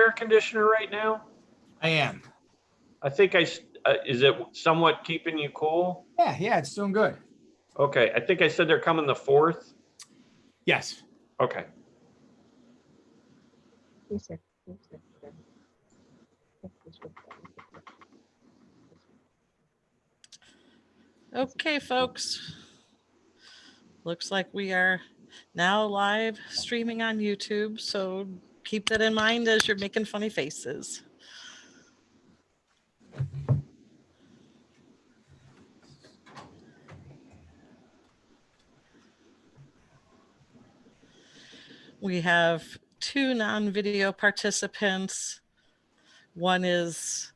air conditioner right now? I am. I think is it somewhat keeping you cool? Yeah, it's doing good. Okay, I think I said they're coming the 4th. Yes. Okay. Okay, folks. Looks like we are now live streaming on YouTube, so keep that in mind as you're making funny faces. We have 2 non-video participants. One is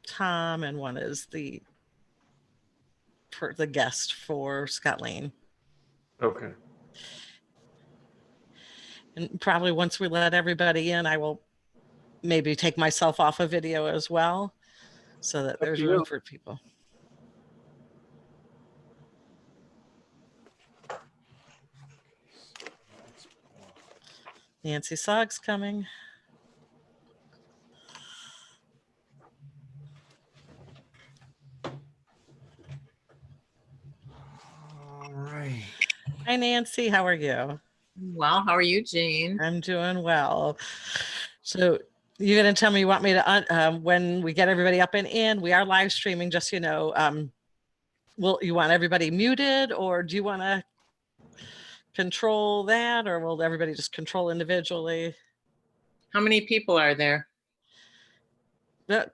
Tom, and one is the guest for Scott Lane. Okay. And probably once we let everybody in, I will maybe take myself off a video as well, so that there's room for people. Nancy Sog's coming. All right. Hi, Nancy. How are you? Well, how are you, Jane? I'm doing well. So you're going to tell me you want me to, when we get everybody up and in, we are live streaming, just so you know, you want everybody muted, or do you want to control that, or will everybody just control individually? How many people are there?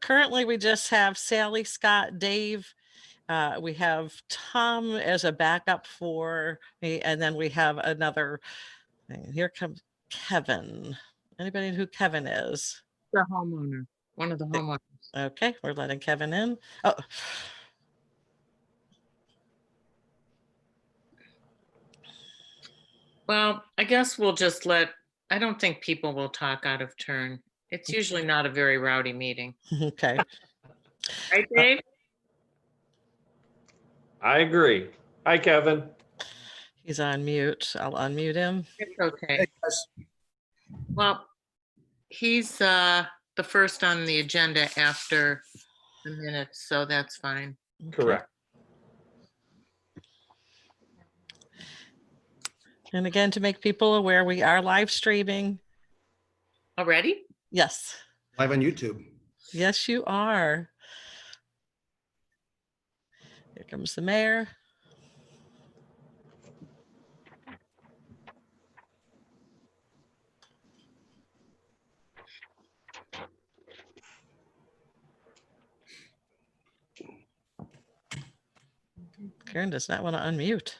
Currently, we just have Sally, Scott, Dave. We have Tom as a backup for me, and then we have another. Here comes Kevin. Anybody know who Kevin is? The homeowner, one of the homeowners. Okay, we're letting Kevin in. Oh. Well, I guess we'll just I don't think people will talk out of turn. It's usually not a very rowdy meeting. Okay. Right, Dave? I agree. Hi, Kevin. He's on mute. I'll unmute him. It's okay. Well, he's the first on the agenda after the minutes, so that's fine. Correct. And again, to make people aware, we are live streaming. Already? Yes. Live on YouTube. Yes, you are. Here comes the mayor. Karen does not want to unmute.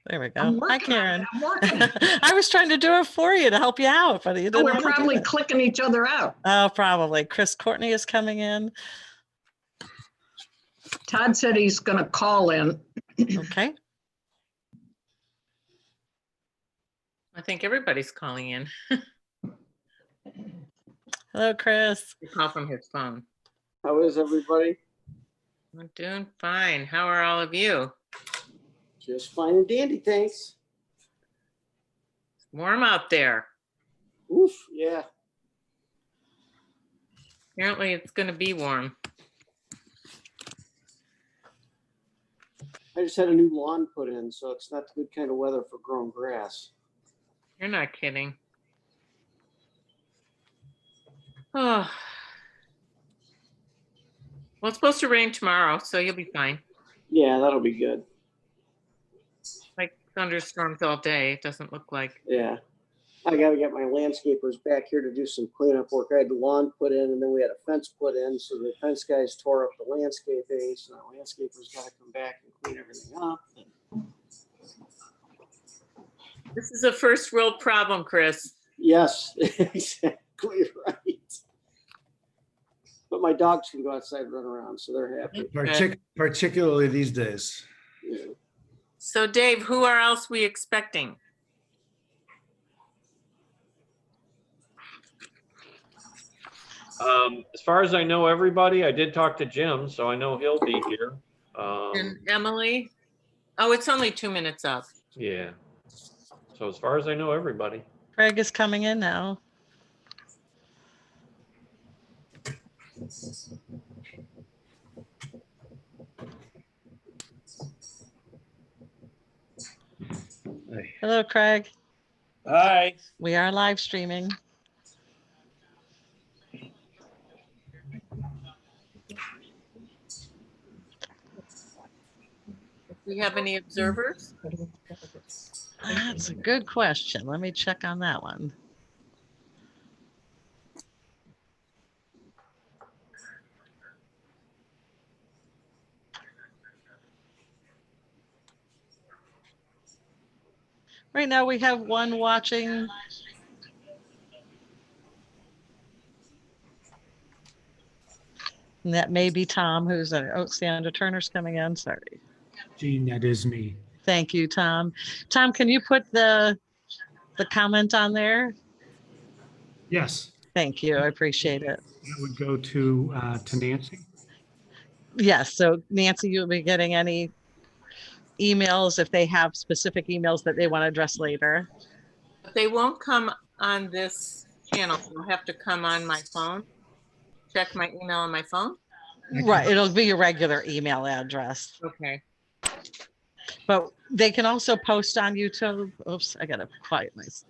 There we go. Hi, Karen. I was trying to do it for you to help you out, but you didn't. We're probably clicking each other out. Oh, probably. Chris Courtney is coming in. Todd said he's going to call in. Okay. I think everybody's calling in. Hello, Chris. He called from his phone. How is everybody? I'm doing fine. How are all of you? Just fine and dandy, thanks. It's warm out there. Oof, yeah. Apparently it's going to be warm. I just had a new lawn put in, so it's not the good kind of weather for growing grass. You're not kidding. Oh. Well, it's supposed to rain tomorrow, so you'll be fine. Yeah, that'll be good. Like thunderstorms all day. It doesn't look like. Yeah. I got to get my landscapers back here to do some cleanup work. I had the lawn put in, and then we had a fence put in, so the fence guys tore up the landscaping, so the landscapers got to come back and clean everything up. This is a first world problem, Chris. Yes, exactly right. But my dogs can go outside and run around, so they're happy. Particularly these days. Yeah. So Dave, who are else we expecting? As far as I know, everybody, I did talk to Jim, so I know he'll be here. And Emily? Oh, it's only 2 minutes up. Yeah. So as far as I know, everybody. Craig is coming in now. Hello, Craig. Hi. We are live streaming. Do we have any observers? That's a good question. Let me check on that one. Right now we have one watching. And that may be Tom, who's Sandra Turner's coming in. Sorry. Gene, that is me. Thank you, Tom. Tom, can you put the comment on there? Yes, Thank you. I appreciate it. that would go to Nancy. Yes. So Nancy, you'll be getting any emails if they have specific emails that they want to address later. But they won't come on this channel. They'll have to come on my phone. Check my email on my phone. Right. It'll be your regular email address, Okay. but they can also post on YouTube. Oops, I got to quiet myself.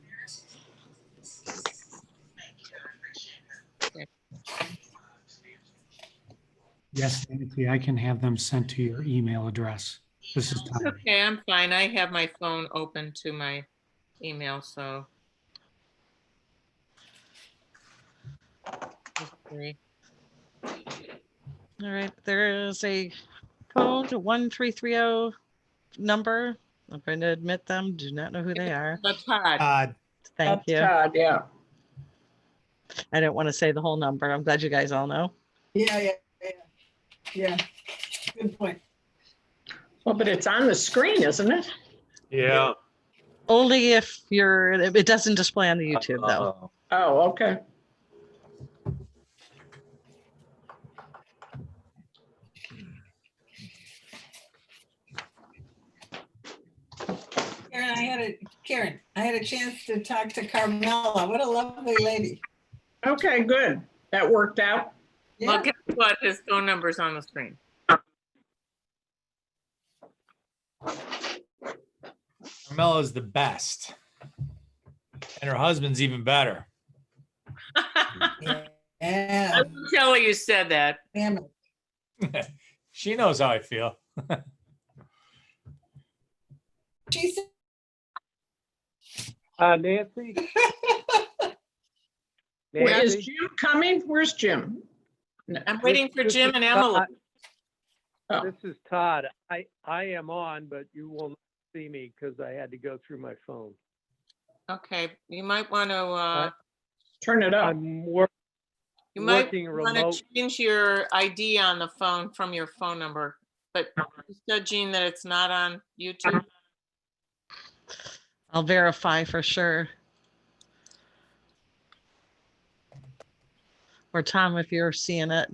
Yes, Nancy, I can have them sent to your email address. This is Tom. Okay, I'm fine. I have my phone open to my email, so. Okay. All right. There is a phone 1330 number. I'm going to admit them. Do not know who they are. But Todd, Thank That's you. Todd, yeah. I don't want to say the whole number. I'm glad you guys all know. Yeah, good point. Well, but it's on the screen, isn't it? Yeah. Only if it doesn't display on the YouTube though. Oh, okay. Karen, I had a chance to talk to Carmela. What a lovely lady. Okay, good. That worked out. well, Yeah, guess what? His phone number's on the screen. Carmela's the best. And her husband's even better. I yeah. will tell her you said that. Damn it. She knows how I feel. She said, Nancy? Well, is Nancy? Jim coming? Where's Jim? No. I'm waiting for This Jim is and Emily. Todd. Oh. This is Todd. I am on, but you won't see me because I had to go through my phone. Okay, you might want to, Turn it up. I'm you might working want to remote. change your ID on the phone from your phone number. But you said, Jean, that it's not on YouTube. I'll verify for sure. Or Tom, if you're seeing it.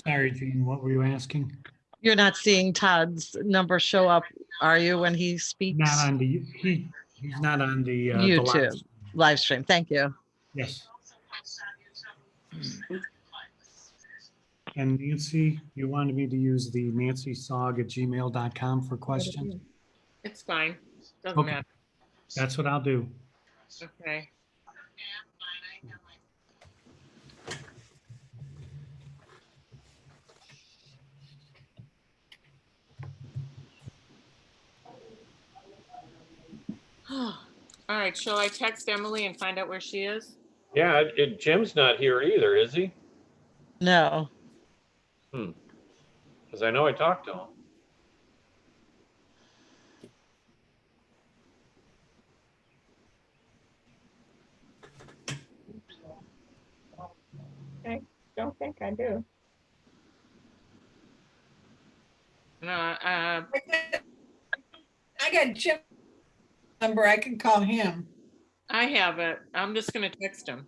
Sorry, Gene, what were you asking? You're not seeing Todd's number show up, are you, when he speaks? Not on the, he's not on the live YouTube stream. live stream. Thank you. Yes. And Nancy, you wanted me to use the nancysog@gmail.com for questions? It's fine. Doesn't Okay. matter. That's what I'll do. Okay. All right, shall I text Emily and find out where she is? Yeah, Jim's not here either, is he? No. Because I know I talked to him. Don't think I do. No, I got Jim's number. I can call him. I have it. I'm just gonna text him.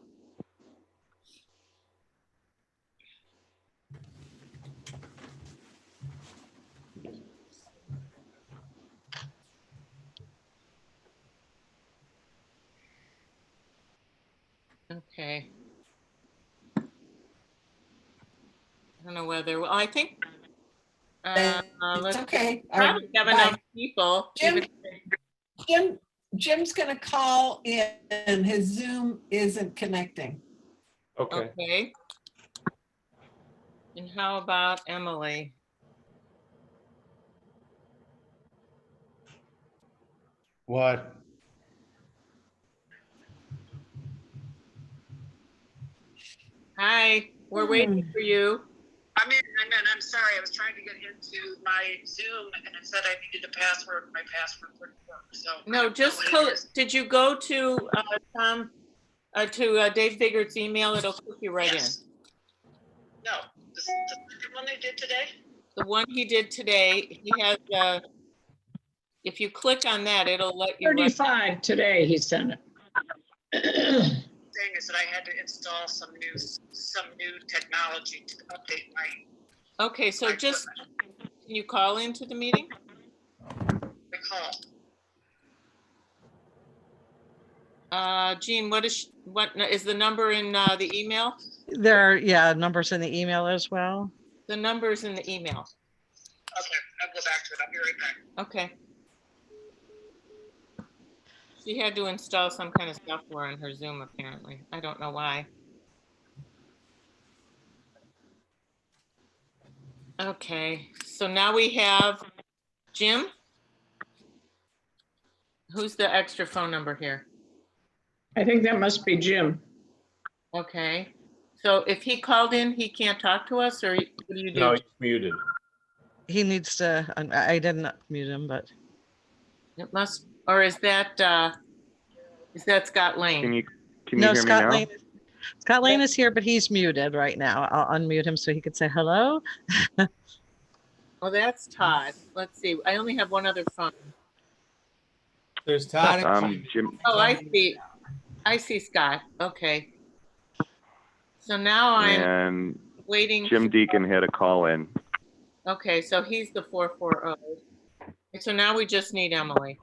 Okay. I don't know whether, well, I think. It's Let's okay. probably have enough people. Jim, Jim's gonna call in. His Zoom isn't connecting. Okay. Okay. And how about Emily? What? Hi, we're waiting for you. I'm in. I'm sorry. I was trying to get into my Zoom and it said I needed a password. My password wouldn't work. So No, just did you go to Tom, to Dave Figure's email? It'll click you right in. No, the second one they did today. The one he did today, he has, if you click on that, it'll let you. 35 today, he sent it. Thing is that I had to install some new technology to update my. Okay, so my just, equipment. can you call into the meeting? Recall. Jean, what is the number in the email? There are, yeah, numbers in the email as well. The number's in the email. Okay, I'll go back to it. I'll be right back. Okay. She had to install some kind of software on her Zoom, apparently. I don't know why. Okay, so now we have Jim. Who's the extra phone number here? I think that must be Jim. Okay, so if he called in, he can't talk to us, or what do you do? No, he's muted. He needs to, I didn't mute him, but It must, or is that Scott Lane? Can you no, hear me Scott now? Lane. Scott Lane is here, but he's muted right now. I'll unmute him so he could say hello. Well, that's Todd. Let's see. I only have one other phone. There's Todd. and Jim. Oh, I see. I see Scott. Okay. So now I'm And waiting. Jim Deacon had a call in. Okay, so he's the 440. So now we just need Emily.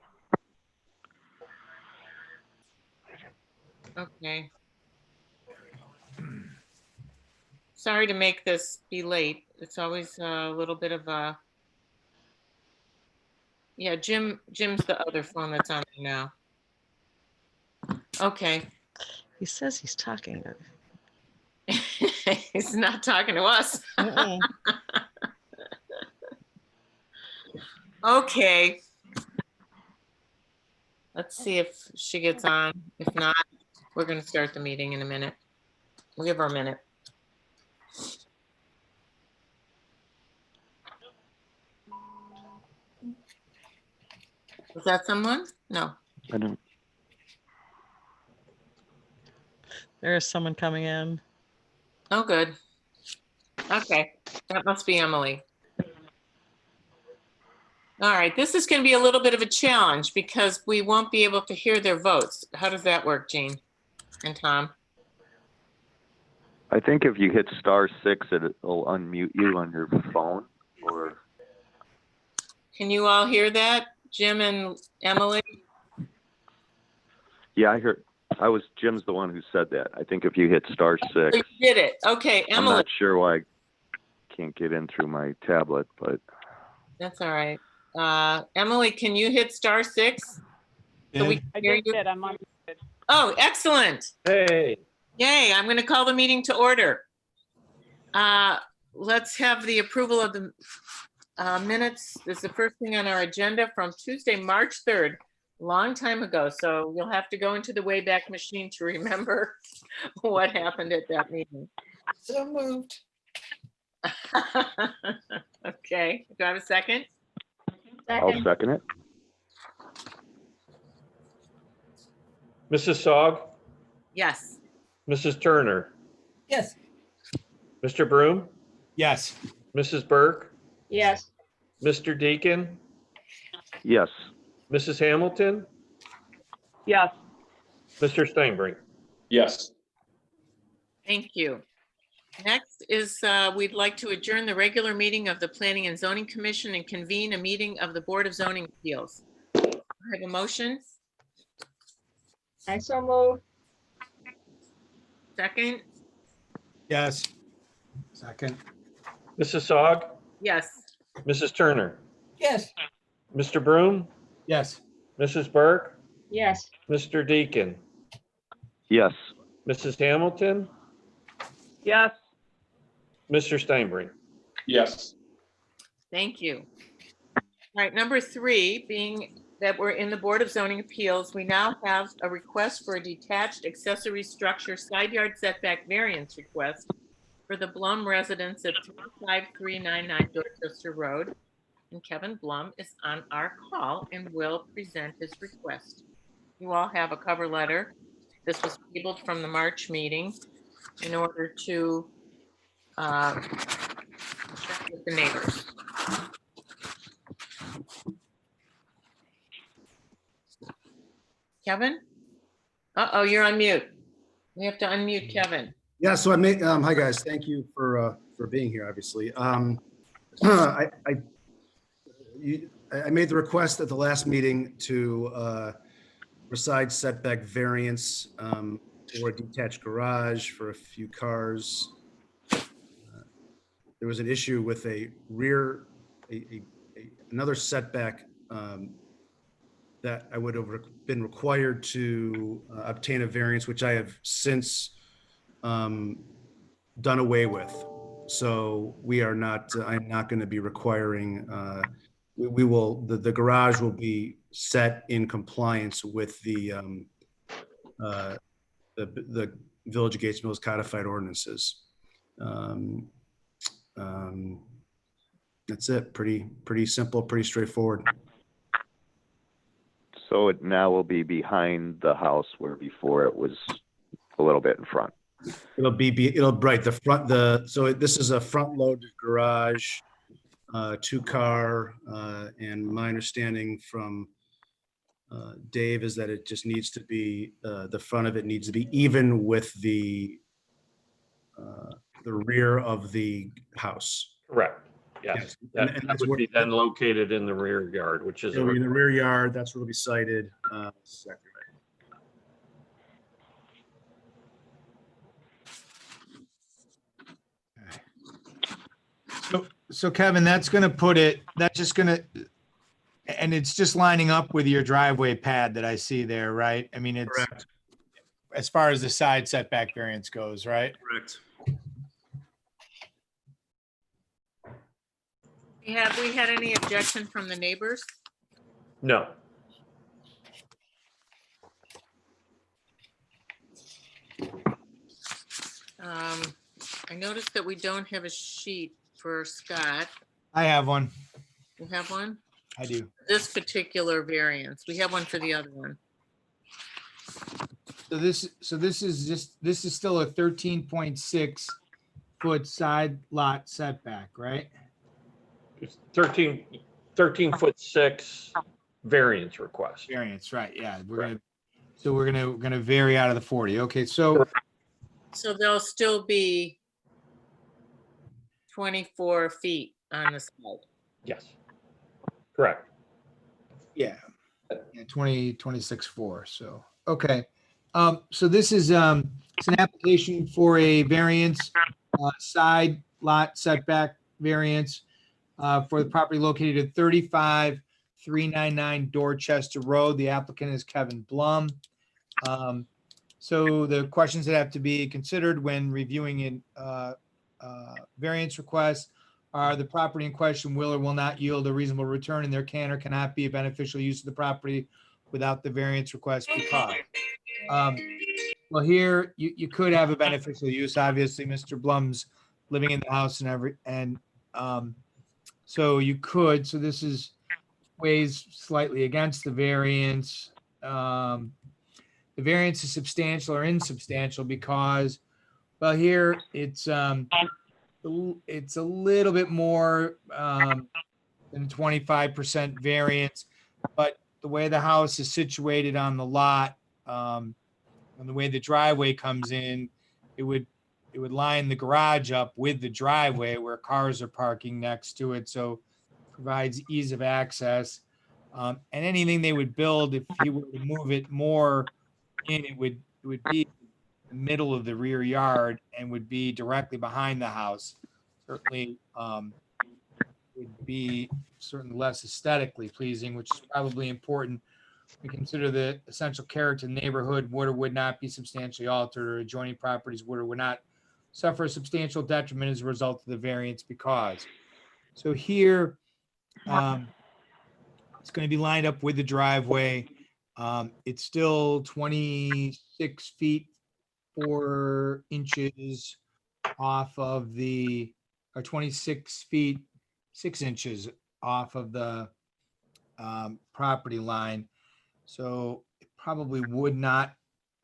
Okay. Sorry to make this be late. It's always a little bit of a. Yeah, Jim's the other phone that's on there now. Okay. He says he's talking. He's not talking to us. Okay. Let's see if she gets on. If not, we're going to start the meeting in a minute. We'll give her a minute. Is that someone? No. I don't. There is someone coming in. Oh, good. Okay, that must be Emily. All right, this is going to be a little bit of a challenge because we won't be able to hear their votes. How does that work, Jean and Tom? I think if you hit *6, it'll unmute you on your phone. Or Can you all hear that, Jim and Emily? yeah, I heard. Jim's the one who said that. I think if you hit *6, You did it. Okay, I'm Emily. not sure why I can't get in through my tablet, but That's all right. Emily, can you hit *6? So we can hear you? I'm on. Oh, excellent. Hey, Yay, I'm going to call the meeting to order. Let's have the approval of the minutes. This is the first thing on our agenda from Tuesday, March 3rd, a long time ago. So you'll have to go into the Wayback Machine to remember what happened at that meeting. So moved. Okay, do I have a second? I'll second it. Mrs. Sog, Yes. Mrs. Turner, Yes. Mr. Broom, Yes. Mrs. Burke, Yes. Mr. Deacon, Yes. Mrs. Hamilton, Yes. Mr. Steinbrink. Yes. Thank you. Next is we'd like to adjourn the regular meeting of the Planning and Zoning Commission and convene a meeting of the Board of Zoning Appeals. I have a motion. I so move. Second, Yes. Second. Mrs. Aug, yes. Mrs. Turner, Yes. Mr. Broom, Yes. Mrs. Burke, Yes. Mr. Deacon, Yes. Mrs. Hamilton, Yes. Mr. Steinbring. Yes. Thank you. All right, number 3, being that we're in the Board of Zoning Appeals, we now have a request for a detached accessory structure side yard setback variance request for the Blum residence at 35399 Dorchester Road. And Kevin Blum is on our call and will present his request. You all have a cover letter. This was tabled from the March meeting in order to check with the neighbors. Kevin? Uh-oh, you're on mute. We have to unmute Kevin. Yeah, so I made, hi guys, thank you for being here, obviously. I made the request at the last meeting to for side setback variance for a detached garage for a few cars. There was an issue with a rear, another setback that I would have been required to obtain a variance, which I have since done away with. So we are not, I'm not going to be requiring, we will, the garage will be set in compliance with the Village of Gates Mills codified ordinances. That's it. Pretty simple, pretty straightforward. So it now will be behind the house where before it was a little bit in front. It'll right, the front, so this is a front loaded garage, 2-car, and my understanding from Dave is that it just needs to be, the front of it needs to be even with the rear of the house. Correct. Yes. Yes. That And that that's would where- be then located in the rear yard, which is, It'll be in the rear yard, that's where it'll be sited. Exactly right. So Kevin, that's gonna put it, that's just gonna, and it's just lining up with your driveway pad that I see there, right? I mean, it's Correct, as far as the side setback variance goes, right? correct. Have we had any objection from the neighbors? no. I noticed that we don't have a sheet for Scott. I have one. You have one? I do. This particular variance. We have one for the other one. So this is still a 13.6 foot side lot setback, right? It's 13-foot-6 variance request. Variance, right, yeah. Right. We're gonna vary out of the 40. Okay, so So there'll still be 24 feet on the side. Yes. Correct. yeah, 26.4, so, okay. So this is, it's an application for a variance, side lot setback variance for the property located at 35399 Dorchester Road. The applicant is Kevin Blum. So the questions that have to be considered when reviewing a variance request are the property in question will or will not yield a reasonable return, and there can or cannot be a beneficial use of the property without the variance request because. Well, here you could have a beneficial use. Obviously, Mr. Blum's living in the house so you could. So this is weighs slightly against the variance. The variance is substantial or insubstantial because, well, here it's a little bit more than 25% variance, but the way the house is situated on the lot, and the way the driveway comes in, it would line the garage up with the driveway where cars are parking next to it, so provides ease of access. And anything they would build, if you were to move it more in, it would be the middle of the rear yard and would be directly behind the house, certainly would be certainly less aesthetically pleasing, which is probably important. We consider the essential character of the neighborhood would or would not be substantially altered, or adjoining properties would or would not suffer a substantial detriment as a result of the variance because. So here, it's going to be lined up with the driveway. It's still 26 feet 4 inches off of the, or 26 feet 6 inches off of the property line. So it probably would not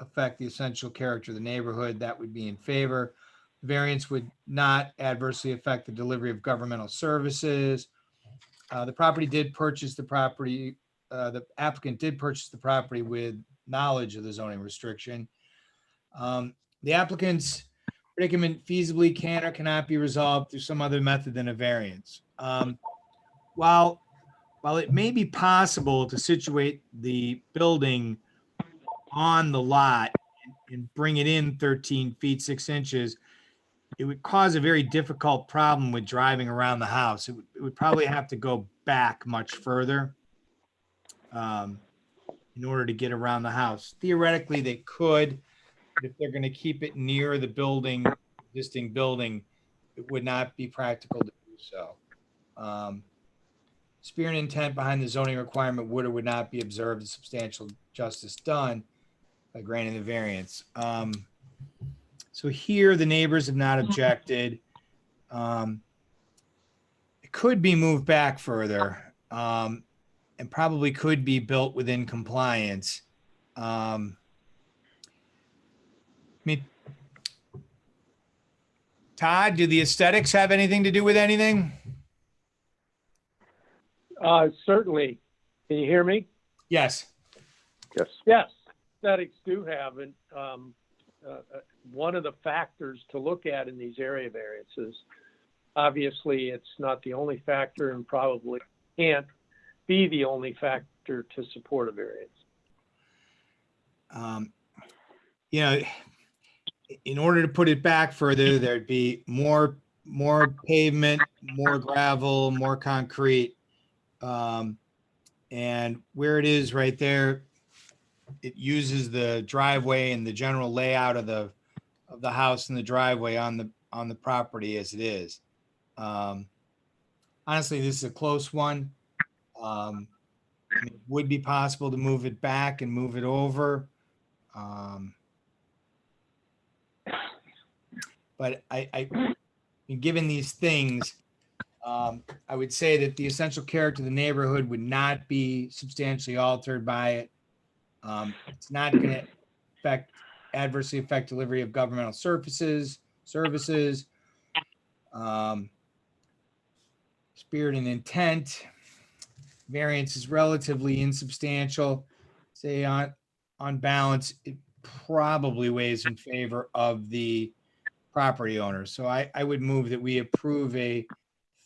affect the essential character of the neighborhood. That would be in favor. Variance would not adversely affect the delivery of governmental services. The property did purchase the property, the applicant did purchase the property with knowledge of the zoning restriction. The applicant's predicament feasibly can or cannot be resolved through some other method than a variance. While it may be possible to situate the building on the lot and bring it in 13 feet 6 inches, it would cause a very difficult problem with driving around the house. It would probably have to go back much further in order to get around the house. Theoretically, they could, but if they're going to keep it near the building, existing building, it would not be practical to do so. Spirit and intent behind the zoning requirement would or would not be observed and substantial justice done by granting the variance. So here, the neighbors have not objected. It could be moved back further, and probably could be built within compliance. I mean, Todd, do the aesthetics have anything to do with anything? Certainly. Can you hear me? Yes. Yes. Yes, aesthetics do have it. One of the factors to look at in these area variances, obviously it's not the only factor and probably can't be the only factor to support a variance. You know, in order to put it back further, there'd be more pavement, more gravel, more concrete. And where it is right there, it uses the driveway and the general layout of the house and the driveway on the property as it is. Honestly, this is a close one. It would be possible to move it back and move it over. But I given these things, I would say that the essential character of the neighborhood would not be substantially altered by it. It's not going to adversely affect delivery of governmental services. Spirit and intent. Variance is relatively insubstantial. Say on balance, it probably weighs in favor of the property owner. So I would move that we approve a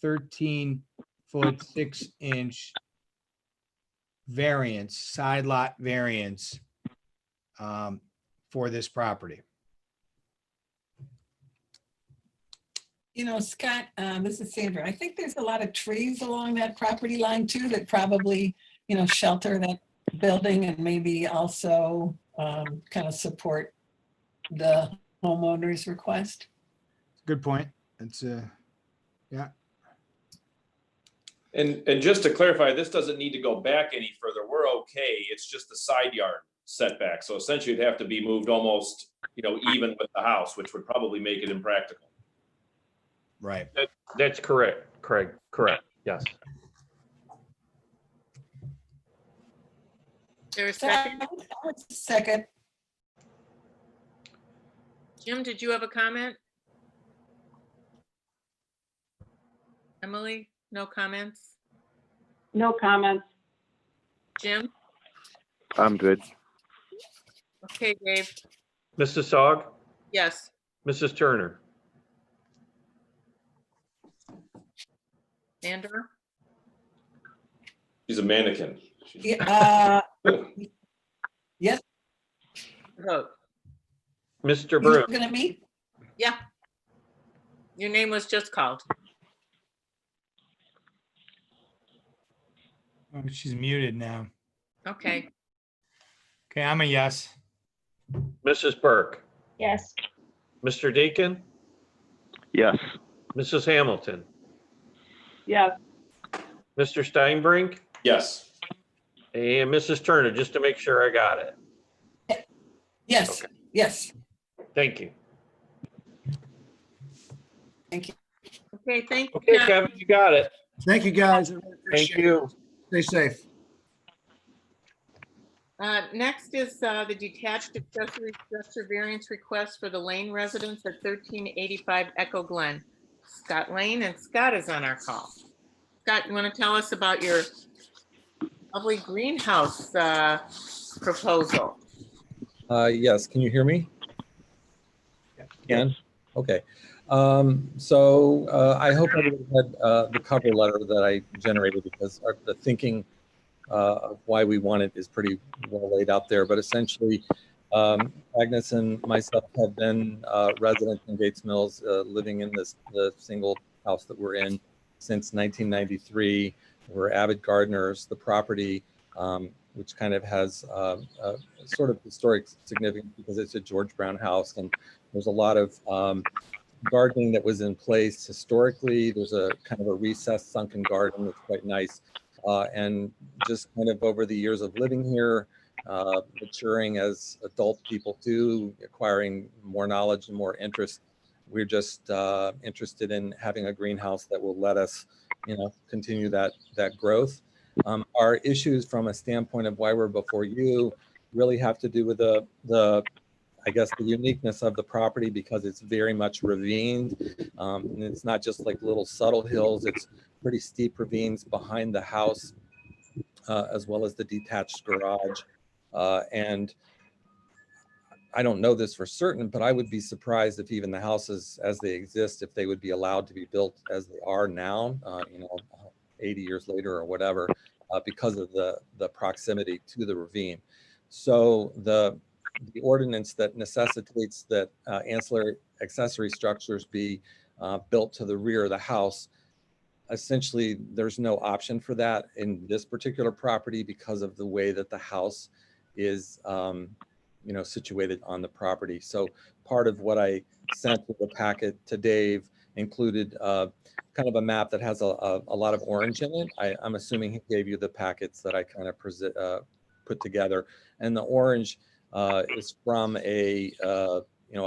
13-foot 6-inch variance, side lot variance for this property. You know, Scott, this is Sandra. I think there's a lot of trees along that property line too that probably, shelter that building and maybe also kind of support the homeowner's request. Good point. It's yeah. And just to clarify, this doesn't need to go back any further. We're okay. It's just the side yard setback. So essentially it'd have to be moved almost, even with the house, which would probably make it impractical. Right. That's correct, Craig. Correct. Yes. There a second? Second. Jim, did you have a comment? Emily, no comments? No comments. Jim? I'm good. Okay, Dave. Mrs. Aug, Yes. Mrs. Turner, Sandra? She's a mannequin. Yeah, yes. Vote. Mr. You're Broom. gonna meet? Yeah. Your name was just called. Oh, she's muted now. Okay. Okay, I'm a yes. Mrs. Burke, Yes. Mr. Deacon, Yes. Mrs. Hamilton, Yes. Mr. Steinbrink, Yes. and Mrs. Turner, just to make sure I got it. Yes, Okay. yes. Thank you. Thank you. Okay, thank you. Okay, Ken. Kevin, you got it. Thank you, guys. I really Thank appreciate it. you. Stay safe. Next is the detached accessory structure variance request for the Lane residence at 1385 Echo Glen. Scott Lane, and Scott is on our call. Scott, you want to tell us about your lovely greenhouse proposal? Yes, can you hear me? Can? Okay. I hope everybody had the cover letter that I generated, because the thinking of why we want it is pretty well laid out there. But essentially, Agnes and myself have been residents in Gates Mills, living in the single house that we're in since 1993. We're avid gardeners. The property, which kind of has a sort of historic significance because it's a George Brown house, and there's a lot of gardening that was in place historically. There's a kind of a recessed sunken garden that's quite nice. And just kind of over the years of living here, maturing as adult people too, acquiring more knowledge and more interest, we're just interested in having a greenhouse that will let us, continue that growth. Our issues from a standpoint of why we're before you really have to do with the uniqueness of the property, because it's very much ravined. And it's not just like little subtle hills, it's pretty steep ravines behind the house, as well as the detached garage. And I don't know this for certain, but I would be surprised if even the houses as they exist, if they would be allowed to be built as they are now, 80 years later or whatever, because of the proximity to the ravine. So the ordinance that necessitates that ancillary accessory structures be built to the rear of the house, essentially there's no option for that in this particular property because of the way that the house is situated on the property. So part of what I sent with the packet to Dave included kind of a map that has a lot of orange in it. I'm assuming he gave you the packets that I kind of put together, and the orange is from a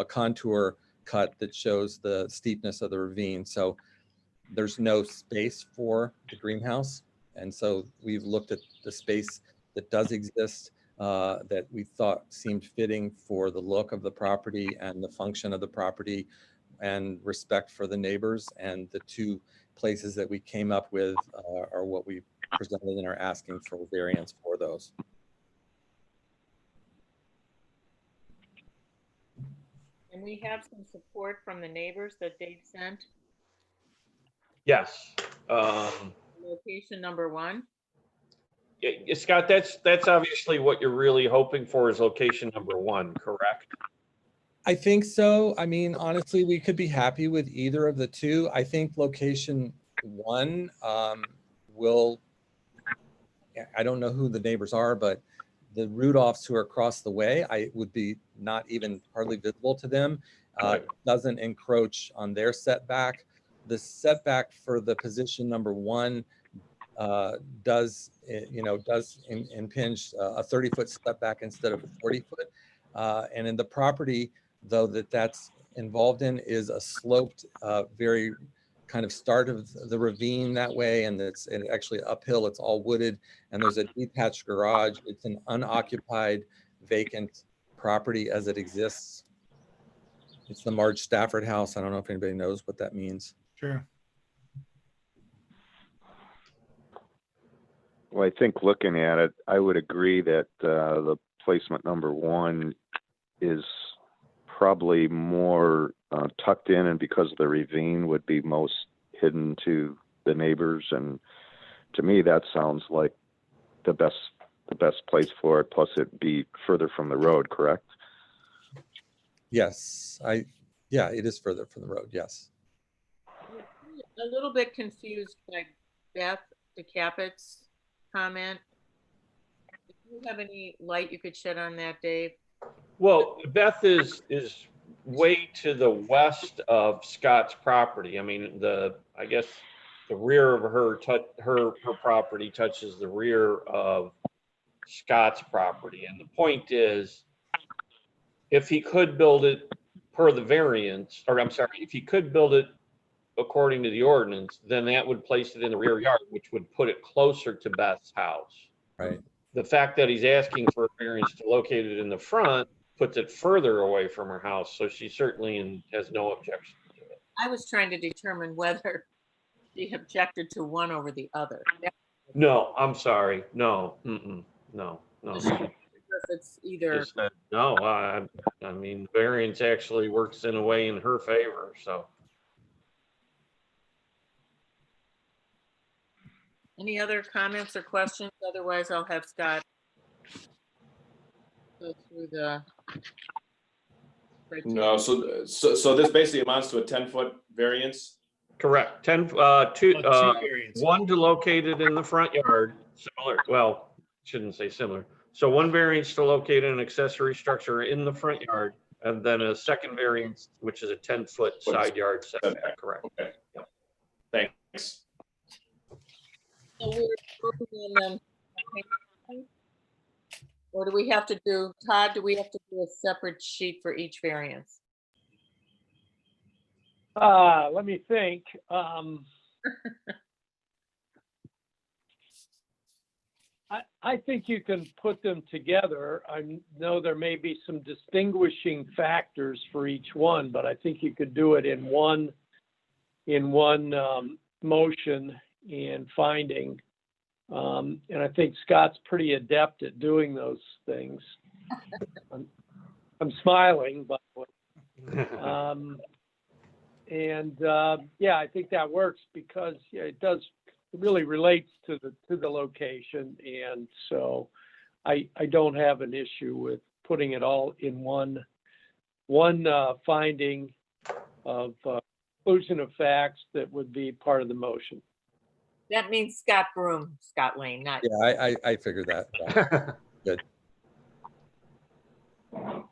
contour cut that shows the steepness of the ravine. So there's no space for the greenhouse. And so we've looked at the space that does exist that we thought seemed fitting for the look of the property and the function of the property and respect for the neighbors. And the two places that we came up with are what we presented and are asking for variance for those. And we have some support from the neighbors that Dave sent. Yes. Location number 1. Yeah, Scott, that's obviously what you're really hoping for is location number 1, correct? I think so. I mean, honestly, we could be happy with either of the two. I think location 1 I don't know who the neighbors are, but the Rudolphs who are across the way, I would be not even hardly visible to them. Doesn't encroach on their setback. The setback for the position number 1 does impinge a 30-foot setback instead of a 40-foot. And in the property, though, that's involved in is a sloped, very kind of start of the ravine that way, and it's actually uphill. It's all wooded, and there's a detached garage. It's an unoccupied, vacant property as it exists. It's the Marge Stafford house. I don't know if anybody knows what that means. Sure. Well, I think looking at it, I would agree that the placement number 1 is probably more tucked in, and because of the ravine would be most hidden to the neighbors. And to me, that sounds like the best place for it. Plus, it'd be further from the road, correct? Yes, yeah, it is further from the road, yes. A little bit confused by Beth DeCapit's comment. Do you have any light you could shed on that, Dave? Well, Beth is way to the west of Scott's property. I mean, I guess the rear of her property touches the rear of Scott's property. And the point is, if he could build it per the variance, or I'm sorry, if he could build it according to the ordinance, then that would place it in the rear yard, which would put it closer to Beth's house. Right. The fact that he's asking for a variance to locate it in the front puts it further away from her house, so she certainly has no objection to it. I was trying to determine whether she objected to one over the other. No, I'm sorry. No, no. It's either. Just that, no, I mean, variance actually works in a way in her favor, so. Any other comments or questions? Otherwise, I'll have Scott go through the. No, so this basically amounts to a 10-foot variance? Correct. 1 to locate it in the front yard, similar, well, shouldn't say similar. So 1 variance to locate an accessory structure in the front yard, and then a second variance, which is a 10-foot side yard setback, correct? Okay. Yep. Thanks. So we're voting on them. Or do we have to do, Todd, do we have to do a separate sheet for each variance? Let me think. I think you can put them together. I know there may be some distinguishing factors for each one, but I think you could do it in one motion and finding. And I think Scott's pretty adept at doing those things. I'm smiling, by the way. Yeah, I think that works because it really relates to the location, and so I don't have an issue with putting it all in one finding of conclusion of facts that would be part of the motion. That means Scott Broom, Scott Lane, not. Yeah, I figured that. Yeah. Good.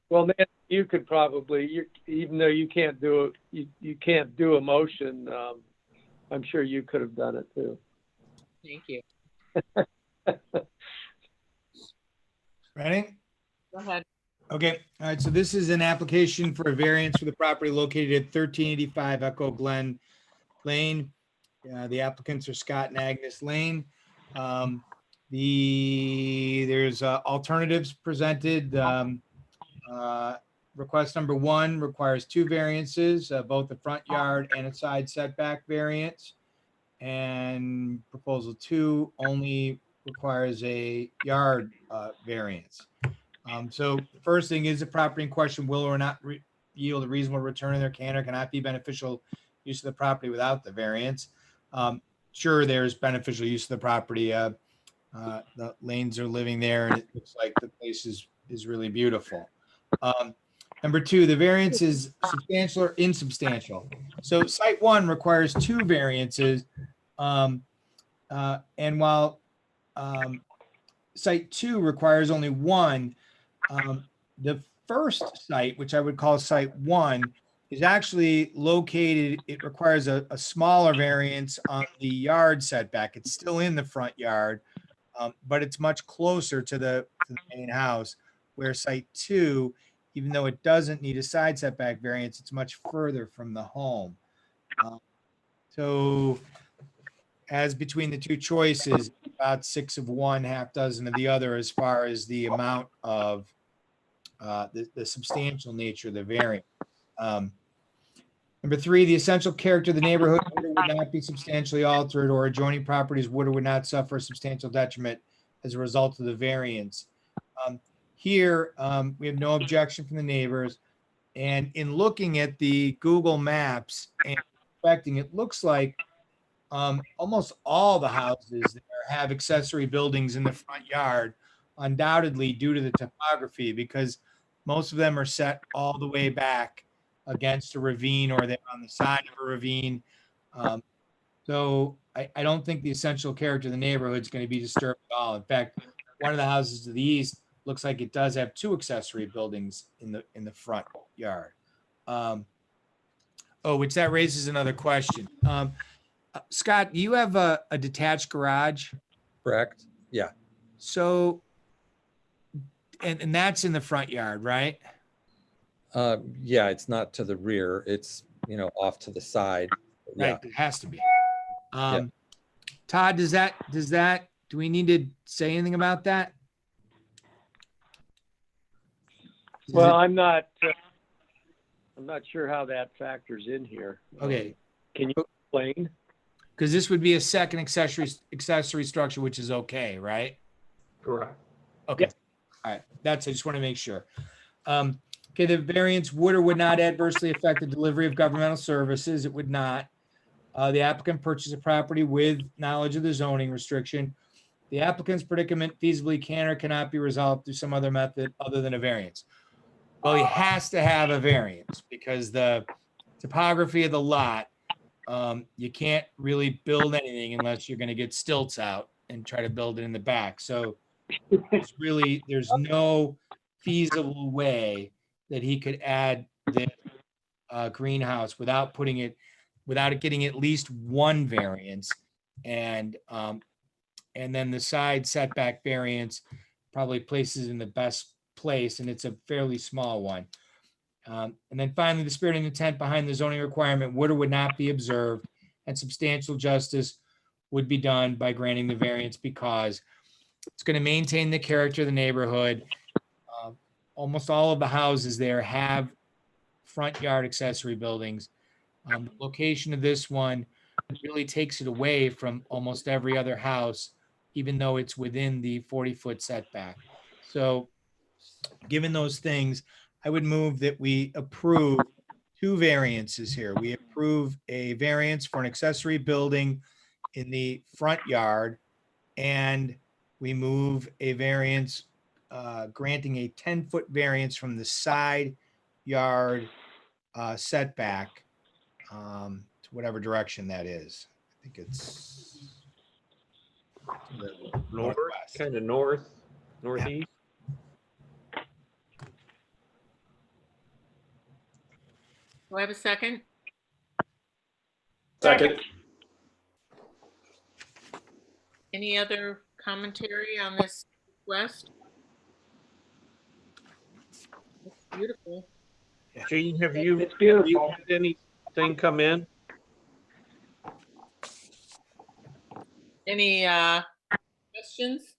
Well, Nancy, you could probably, even though you can't do a motion, I'm sure you could have done it too. Thank you. Ready? Go ahead. Okay, all right, so this is an application for a variance for the property located at 1385 Echo Glen Lane. The applicants are Scott and Agnes Lane. There's alternatives presented. Request number 1 requires 2 variances, both a front yard and a side setback variance. And proposal 2 only requires a yard variance. So the first thing is the property in question will or not yield a reasonable return in their can or cannot be beneficial use of the property without the variance. Sure, there's beneficial use of the property. The Lanes are living there and it looks like the place is really beautiful. Number 2, the variance is substantial or insubstantial. So site 1 requires 2 variances. And while site 2 requires only 1, the first site, which I would call site 1, is actually located, it requires a smaller variance on the yard setback. It's still in the front yard, but it's much closer to the main house, where site 2, even though it doesn't need a side setback variance, it's much further from the home. So as between the 2 choices, about 6 of one, half dozen of the other, as far as the amount of the substantial nature of the variance. Number 3, the essential character of the neighborhood would or would not be substantially altered, or adjoining properties would or would not suffer a substantial detriment as a result of the variance. Here, we have no objection from the neighbors. And in looking at the Google Maps and inspecting, it looks like almost all the houses there have accessory buildings in the front yard, undoubtedly due to the topography, because most of them are set all the way back against a ravine or they're on the side of a ravine. So I don't think the essential character of the neighborhood is going to be disturbed at all. In fact, one of the houses to the east looks like it does have 2 accessory buildings in the front yard. Which that raises another question. Scott, do you have a detached garage? Correct? Yeah. So, and that's in the front yard, right? Yeah, it's not to the rear. It's, off to the side. Yeah. Right, it has to be. Todd, do we need to say anything about that? Well, I'm not sure how that factors in here. Okay. Can you explain? Because this would be a second accessory structure, which is okay, right? Correct. Okay. All right. I just want to make sure. Okay, the variance would or would not adversely affect the delivery of governmental services. It would not. The applicant purchased a property with knowledge of the zoning restriction. The applicant's predicament feasibly can or cannot be resolved through some other method other than a variance. Well, he has to have a variance because the topography of the lot, you can't really build anything unless you're going to get stilts out and try to build it in the back. So there's no feasible way that he could add the greenhouse without it getting at least one variance. And then the side setback variance probably places in the best place, and it's a fairly small one. And then finally, the spirit and intent behind the zoning requirement would or would not be observed, and substantial justice would be done by granting the variance because it's going to maintain the character of the neighborhood. Almost all of the houses there have front yard accessory buildings. The location of this one really takes it away from almost every other house, even though it's within the 40-foot setback. So given those things, I would move that we approve 2 variances here. We approve a variance for an accessory building in the front yard, and we move a variance granting a 10-foot variance from the side yard setback to whatever direction that is. I think it's North, kind of northeast. Do I have a second? Second. Any other commentary on this request? It's beautiful. Gene, have you had anything come in? Any questions?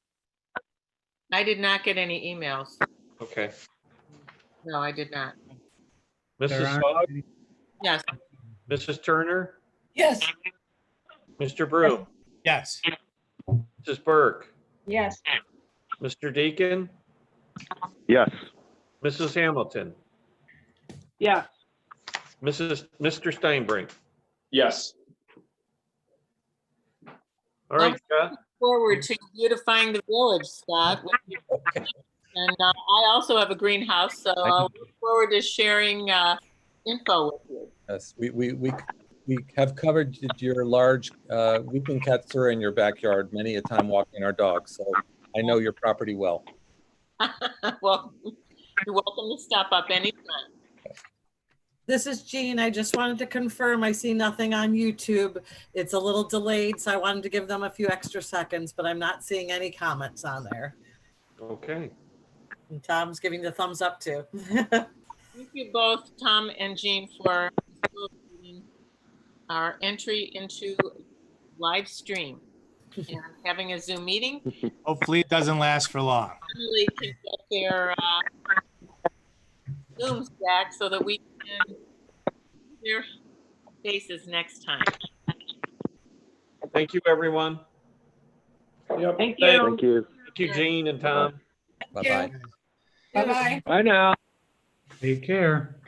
I did not get any emails. Okay. No, I did not. Mrs. Fogg? Yes. Mrs. Turner? Yes. Mr. Broom? Yes. Mrs. Burke? Yes. Mr. Deacon? Yes. Mrs. Hamilton? Yes. Mr. Steinbrink? Yes. All right, Scott. Forward to beautifying the village, Scott. And I also have a greenhouse, so I'll look forward to sharing info with you. Yes, we have covered your large weeping Ketzer in your backyard many a time walking our dogs, so I know your property well. Well, you're welcome to stop up anytime. This is Jean. I just wanted to confirm. I see nothing on YouTube. It's a little delayed, so I wanted to give them a few extra seconds, but I'm not seeing any comments on there. Okay. And Tom's giving the thumbs up too. Thank you both, Tom and Jean, for our entry into live stream and having a Zoom meeting. Hopefully it doesn't last for long. Really can get their Zooms back so that we can see their faces next time. Thank you, everyone. Yep. Thank you. Thank you. Thank you, Gene and Tom. Bye-bye. Bye-bye. Bye now. Take care.